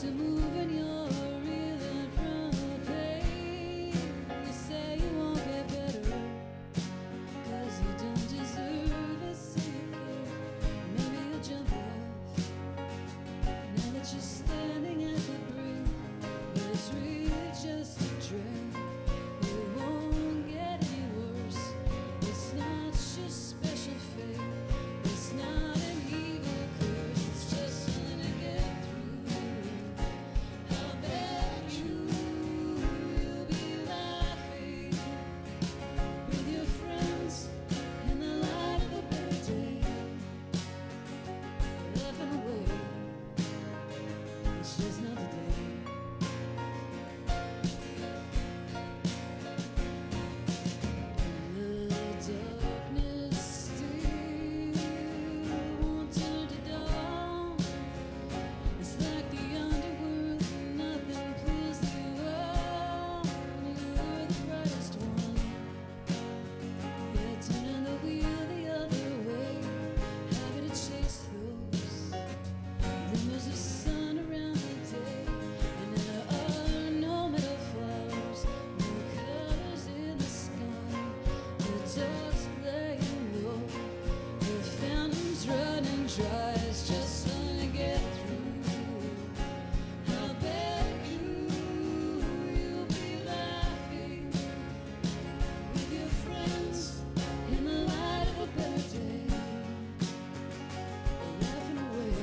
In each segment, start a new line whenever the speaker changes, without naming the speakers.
to move when you're reeling from the pain. You say you won't get better, 'cause you don't deserve a safe fate. Maybe you'll jump off, now that you're standing at the brink. But it's really just a dream. It won't get any worse. It's not your special fate. It's not an evil curse. It's just something to get through. I'll bet you'll be laughing with your friends in the light of a better day. Laughing away. It's just not the day. Darkness still won't turn to dawn. It's like the underworld, nothing plays you wrong. You're the brightest one. You're turning the wheel the other way, happy to chase those glimmers of sun around the day. And there are no metal flowers, no colors in the sky. The dogs playing low, the fountain's running dry. It's just something to get through. I'll bet you'll be laughing with your friends in the light of a better day. Laughing away.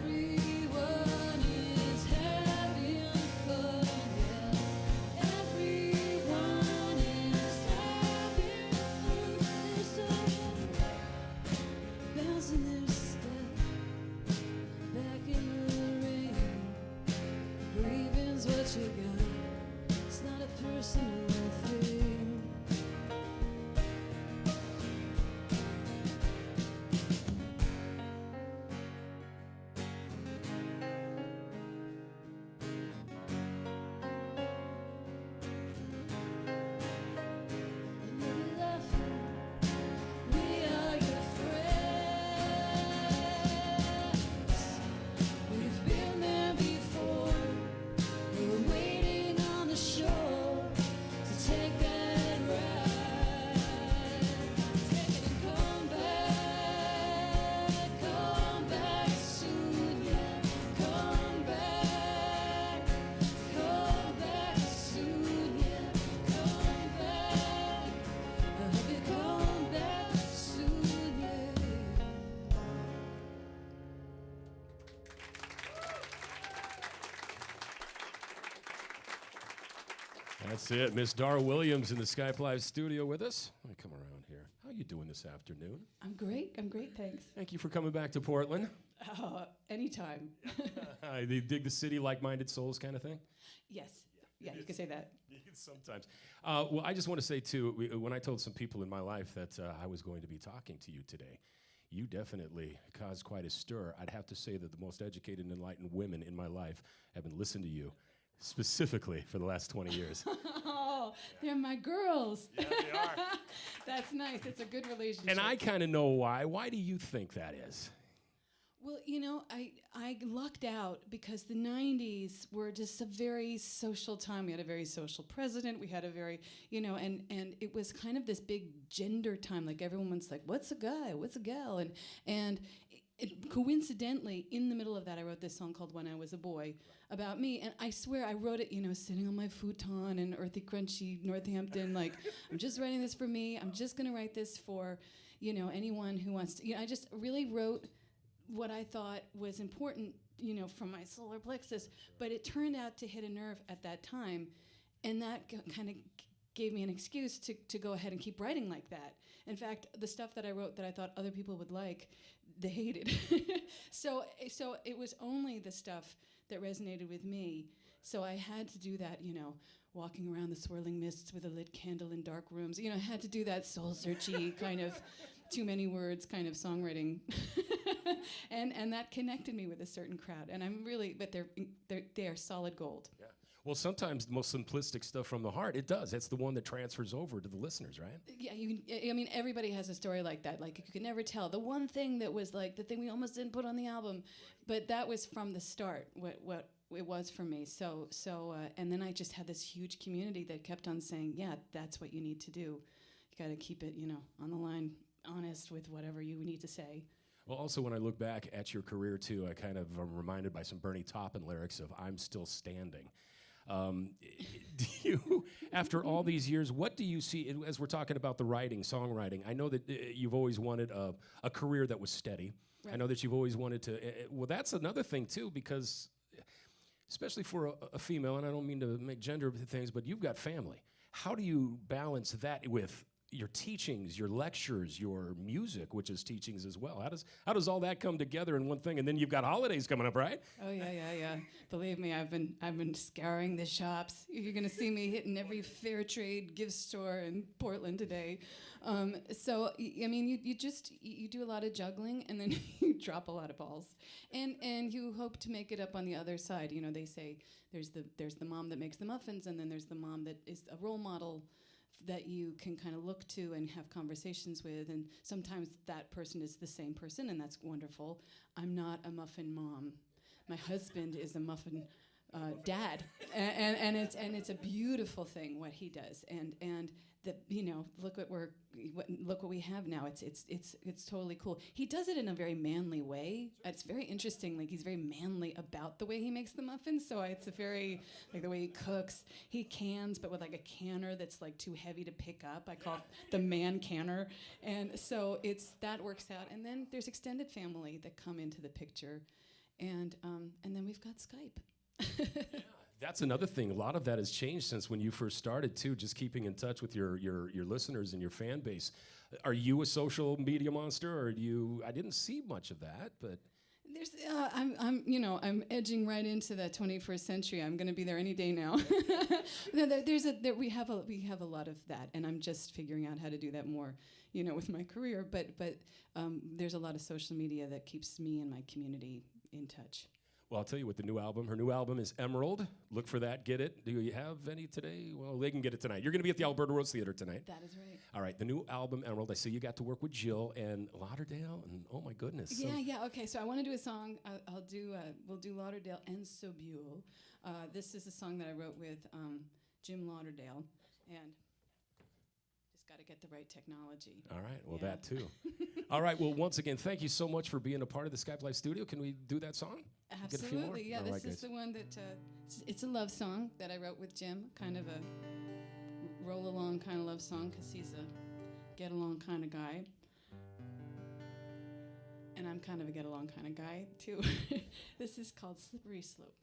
Everyone is having fun, yeah. Everyone is having fun. There's someone bouncing their step back in the rain. Grieving's what you got. It's not a personal thing. And you'll be laughing. We are your friends. We've been there before. We're waiting on the shore to take that ride. Take it and come back soon, yeah. Come back soon, yeah. Come back. I hope you come back soon, yeah.
That's it. Miss Dar Williams in the Skype Live studio with us. Let me come around here. How are you doing this afternoon?
I'm great, thanks.
Thank you for coming back to Portland.
Anytime.
They dig the city, like-minded souls kind of thing?
Yes. Yeah, you can say that.
Sometimes. Well, I just want to say, too, when I told some people in my life that I was going to be talking to you today, you definitely caused quite a stir. I'd have to say that the most educated and enlightened women in my life have been listening to you specifically for the last 20 years.
Oh, they're my girls.
Yeah, they are.
That's nice. It's a good relationship.
And I kind of know why. Why do you think that is?
Well, you know, I lucked out because the 90s were just a very social time. We had a very social president. We had a very, you know, and it was kind of this big gender time. Like everyone was like, what's a guy? What's a gal? And coincidentally, in the middle of that, I wrote this song called When I Was a Boy about me. And I swear I wrote it, you know, sitting on my futon in earthy, crunchy Northampton. Like, I'm just writing this for me. I'm just going to write this for, you know, anyone who wants to. You know, I just really wrote what I thought was important, you know, from my solar plexus, but it turned out to hit a nerve at that time, and that kind of gave me an excuse to go ahead and keep writing like that. In fact, the stuff that I wrote that I thought other people would like, they hated. So it was only the stuff that resonated with me. So I had to do that, you know, walking around the swirling mists with a lit candle in dark rooms. You know, I had to do that soul-searchy kind of too many words kind of songwriting. and that connected me with a certain crowd. And I'm really, but they are solid gold.
Yeah. Well, sometimes the most simplistic stuff from the heart, it does. It's the one that transfers over to the listeners, right?
Yeah, I mean, everybody has a story like that. Like, you can never tell. The one thing that was like the thing we almost didn't put on the album, but that was from the start. What it was for me. So, and then I just had this huge community that kept on saying, "Yeah, that's what you need to do. You got to keep it, on the line, honest with whatever you need to say."
Well, also, when I look back at your career, too, I kind of am reminded by some Bernie Taupin lyrics of "I'm Still Standing." Do you, after all these years, what do you see as we're talking about the writing, songwriting? I know that you've always wanted a career that was steady. Right. I know that you've always wanted to. Well, that's another thing, too, because especially for a female, and I don't mean to make gender things, but you've got family. How do you balance that with your teachings, your lectures, your music, which is teachings as well? How does all that come together in one thing? And then you've got holidays coming up, right?
Oh yeah. Believe me, I've been scouring the shops. You're gonna see me hitting every fair trade gift store in Portland today. So I mean, you do a lot of juggling, and then you drop a lot of balls, and you hope to make it up on the other side. They say there's the mom that makes the muffins, and then there's the mom that is a role model that you can kind of look to and have conversations with, and sometimes that person is the same person, and that's wonderful. I'm not a muffin mom. My husband is a muffin dad, and it's a beautiful thing what he does, and look what we have now. It's totally cool. He does it in a very manly way. It's very interesting. Like, he's very manly about the way he makes the muffins. So it's a very, like, the way he cooks. He cans, but with like a canner that's like too heavy to pick up. I call it the man canner. And so that works out. And then there's extended family that come into the picture, and then we've got Skype.
That's another thing. A lot of that has changed since when you first started, too, just keeping in touch with your listeners and your fan base. Are you a social media monster, or I didn't see much of that, but... I'm edging right into the 21st century. I'm going to be there any day now. We have a lot of that, and I'm just figuring out how to do that more, with my career. But there's a lot of social media that keeps me and my community in touch. Well, I'll tell you what, her new album is Emerald. Look for that, get it. Do you have any today? Well, they can get it tonight. You're going to be at the Alberta Rose Theatre tonight.
That is right.
All right, the new album, Emerald. I see you got to work with Jill and Lauderdale, and oh my goodness.
Yeah, okay, so I want to do a song. We'll do Lauderdale and Sobule. This is a song that I wrote with Jim Lauderdale, and just got to get the right technology.
All right, well, that too. All right, well, once again, thank you so much for being a part of the Skype Live studio. Can we do that song?
Absolutely, yeah. This is the one that it's a love song that I wrote with Jim, kind of a roll along kind of love song, because he's a get along kind of guy, and I'm kind of a get along kind of guy too. This is called Slippery Slope.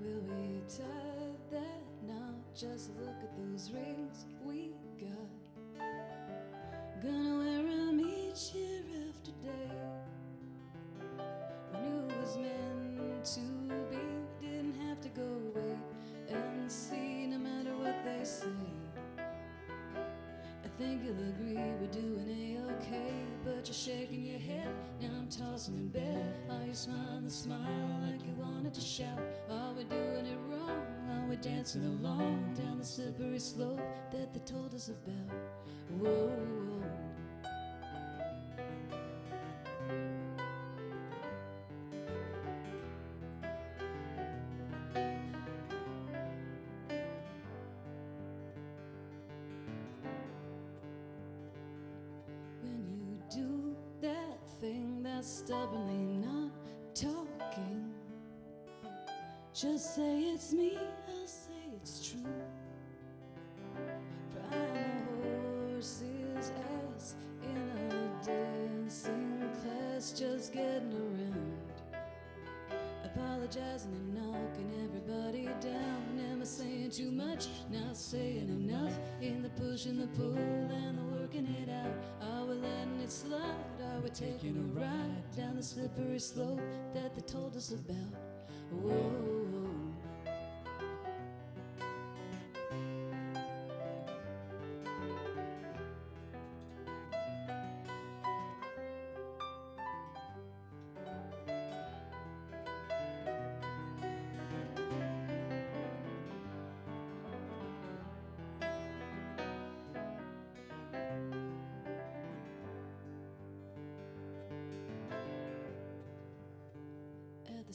Will we tie that knot? Just look at those rings we got. Gonna wear 'em each year after day. We knew it was meant to be. Didn't have to go wait and see, no matter what they say. I think you'll agree we're doing A-okay, but you're shaking your head. Now I'm tossing in bed. Are you smiling the smile like you wanted to shout? Are we doing it wrong? Are we dancing along down the slippery slope that they told us about? Whoa, whoa. Do that thing that's stubbornly not talking. Just say it's me, I'll say it's true. For I'm a horse's ass in a dancing class, just getting around, apologizing and knocking everybody down. Am I saying too much? Not saying enough. In the push and the pull and the working it out. Are we letting it slide? Are we taking a ride down the slippery slope that they told us about? Whoa.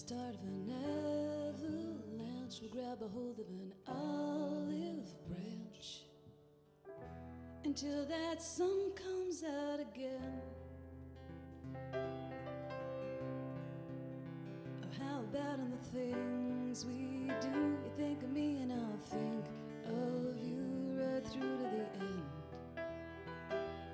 Start of an avalanche, we'll grab a hold of an olive branch until that sun comes out again. How about in the things we do? You think of me and I'll think of you right through to the end.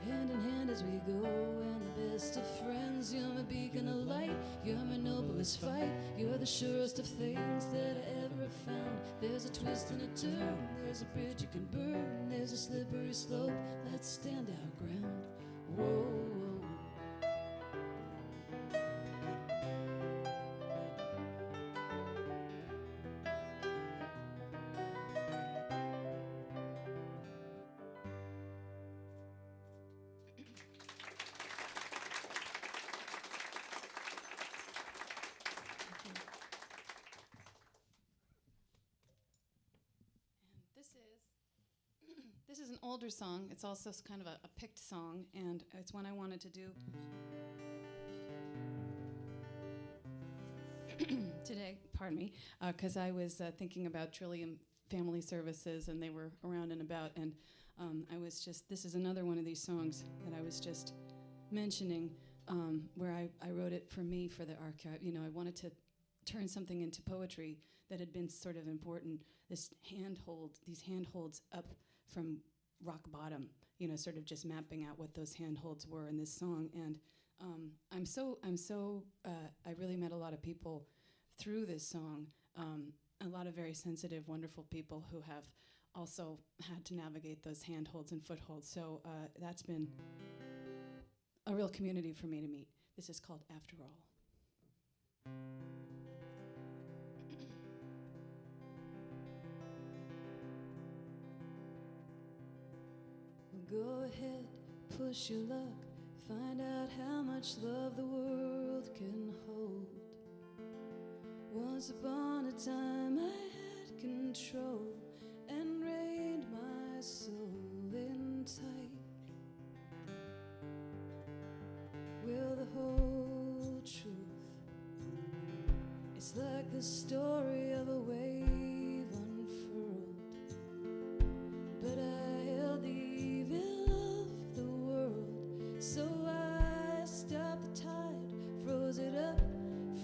Hand in hand as we go, and the best of friends. You're my beacon of light, you're my noblest fight. You're the surest of things that I ever have found. There's a twist and a turn, there's a bridge you can burn, there's a slippery slope, let's stand our ground. Whoa, whoa. This is an older song. It's also kind of a picked song, and it's one I wanted to do today, pardon me, because I was thinking about Trillium Family Services, and they were around and about, and this is another one of these songs that I was just mentioning, where I wrote it for me, for the archive. You know, I wanted to turn something into poetry that had been sort of important, these handholds up from rock bottom, you know, sort of just mapping out what those handholds were in this song. And I really met a lot of people through this song, a lot of very sensitive, wonderful people who have also had to navigate those handholds and footholds. So that's been a real community for me to meet. This is called After All. Go ahead, push your luck, find out how much love the world can hold. Once upon a time I had control and reined my soul in tight. Will the whole truth, it's like the story of a wave unfurled, but I held the so I stopped the tide, froze it up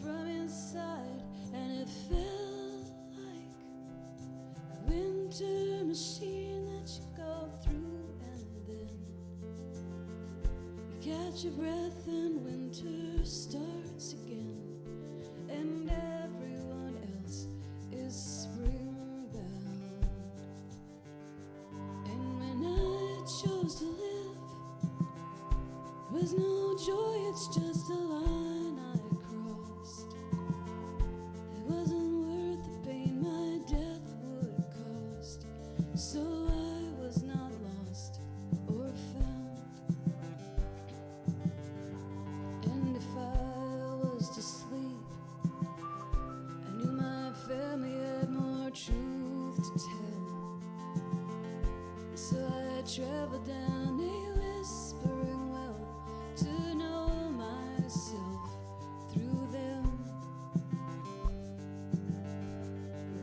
from inside, and it felt like a winter machine that you go through, and then you catch your breath and winter starts again, and everyone else is spring bound. And when I chose to live, there's no joy, it's just a line I crossed. It wasn't worth the pain my death would cost, so I was not lost or found. And if I was to sleep, I knew my family had more truth to tell, so I traveled down a whispering well to know myself through them.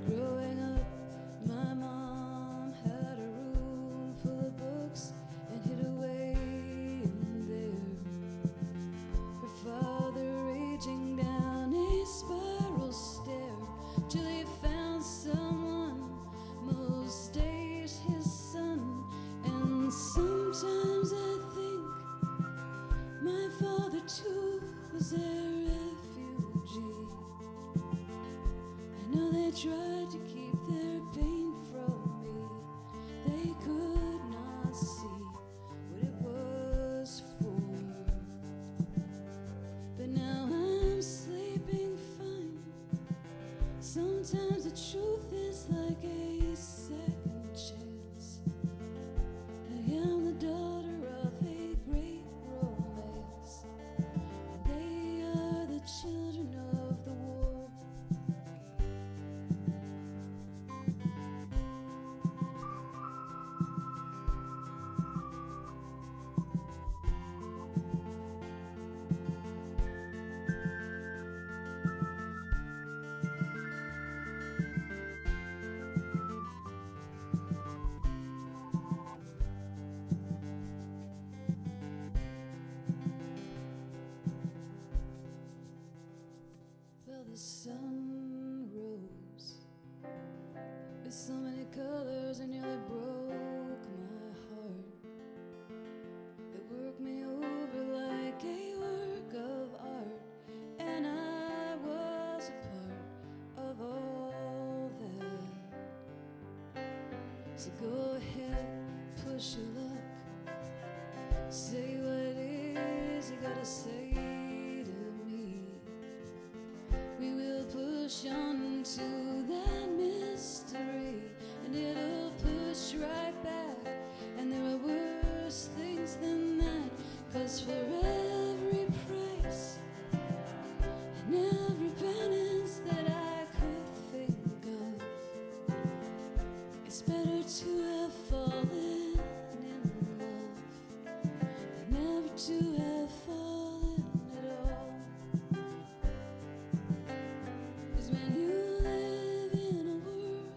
Growing up, my mom had a room full of books and hid away in there. Her father raging down a spiral stair till he found someone, most days his son. And sometimes I think my father too was many colors and nearly broke my heart. They worked me over like a work of art, and I was a part of all that. So go ahead, push your luck. Say what it is you gotta say to me. We will push on to that mystery, and it'll push right back. And there are worse things than that, 'cause for every price and every penance that I could think of, it's better to have fallen in love than never to have fallen at all. 'Cause when you live in a world,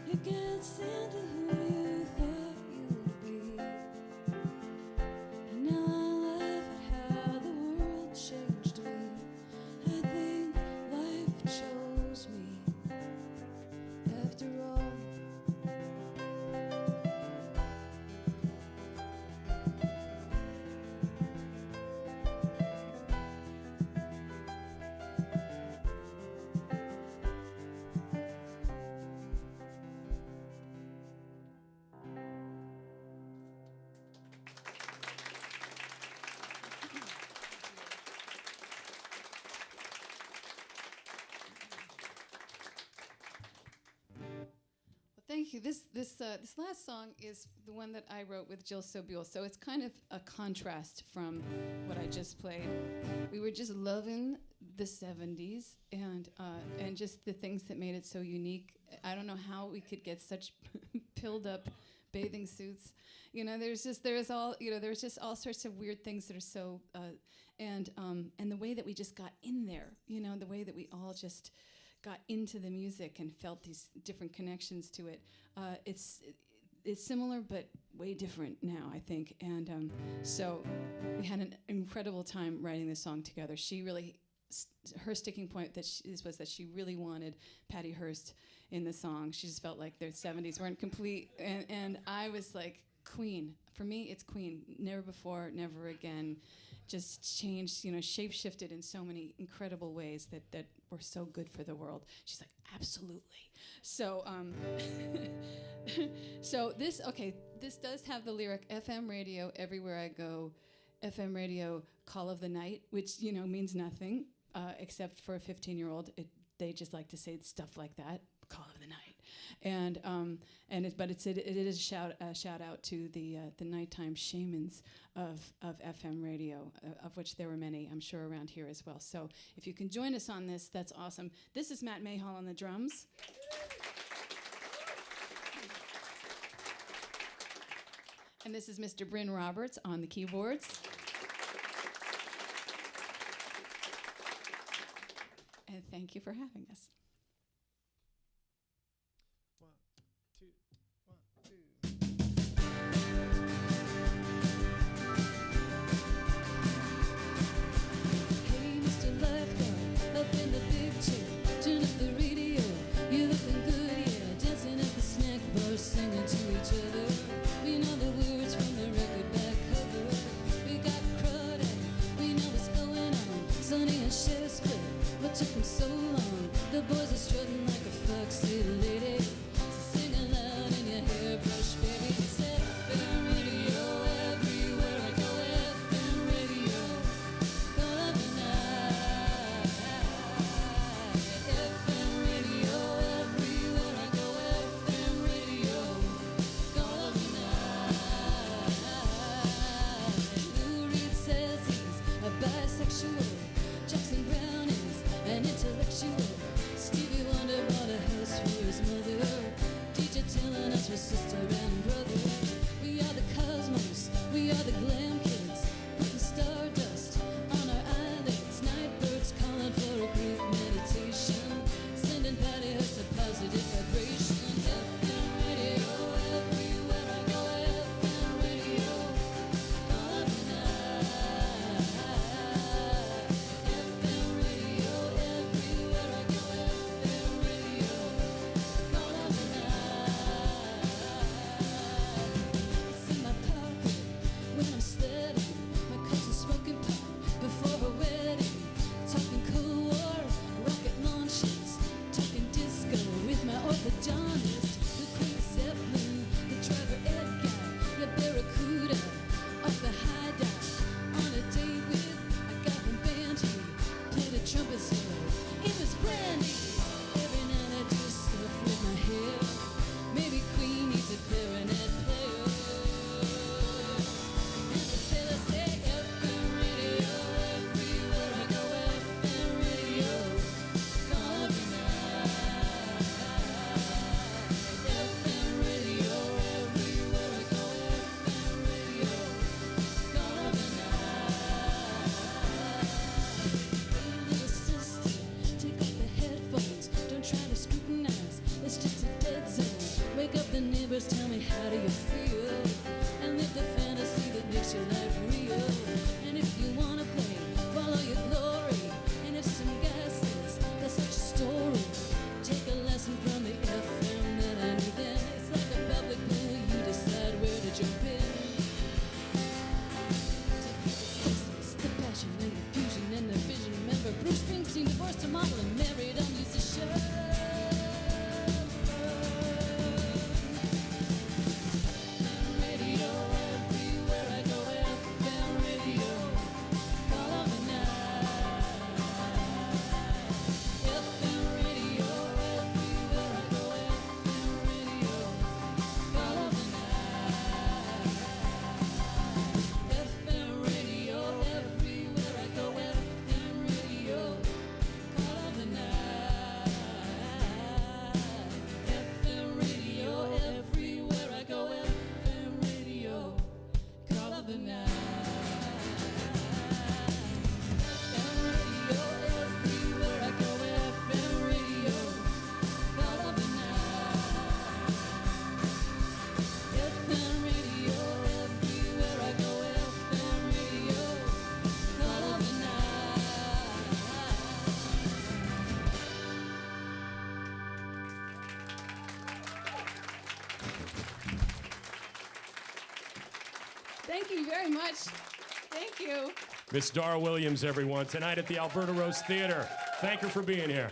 you get sent to who you thought you'd be. And now I laugh at how the world changed me. I think life chose me after all. Thank you. This last song is the one that I wrote with Jill Sobule, so it's kind of a contrast from what I just played. We were just loving the 70s and just the things that made it so unique. I don't know how we could get such pilled up bathing suits. You know, there's just all sorts of weird things that are so and the way that we just got in there. You know, the way that we all just got into the music and felt these different connections to it. It's similar but way different now, I think. And so we had an incredible time writing this song together. She really, her sticking point was that she really wanted Patty Hearst in the song. She just felt like their 70s weren't complete. And I was like, Queen. For me, it's Queen. Never before, never again. Just changed, shape-shifted in so many incredible ways that were so good for the world. She's like, absolutely. So, this does have the lyric, FM radio, everywhere I go, FM radio, call of the night, which, means nothing, except for a 15-year-old. They just like to say stuff like that, call of the night. But it is a shout out to the nighttime shamans of FM radio, of which there were many, I'm sure, around here as well. So if you can join us on this, that's awesome. This is Matt Mayhall on the drums. And this is Mr. Bryn Roberts on the keyboards. And thank you for having us.
Singing to each other, we know the words from the record back cover. We got crud and we know what's going on. Sonny and Cher split, what took them so long? The boys are strutting like a foxy lady, so sing aloud
Thank you very much. Thank you.
Miss Dar Williams, everyone, tonight at the Alberta Rose Theater. Thank her for being here.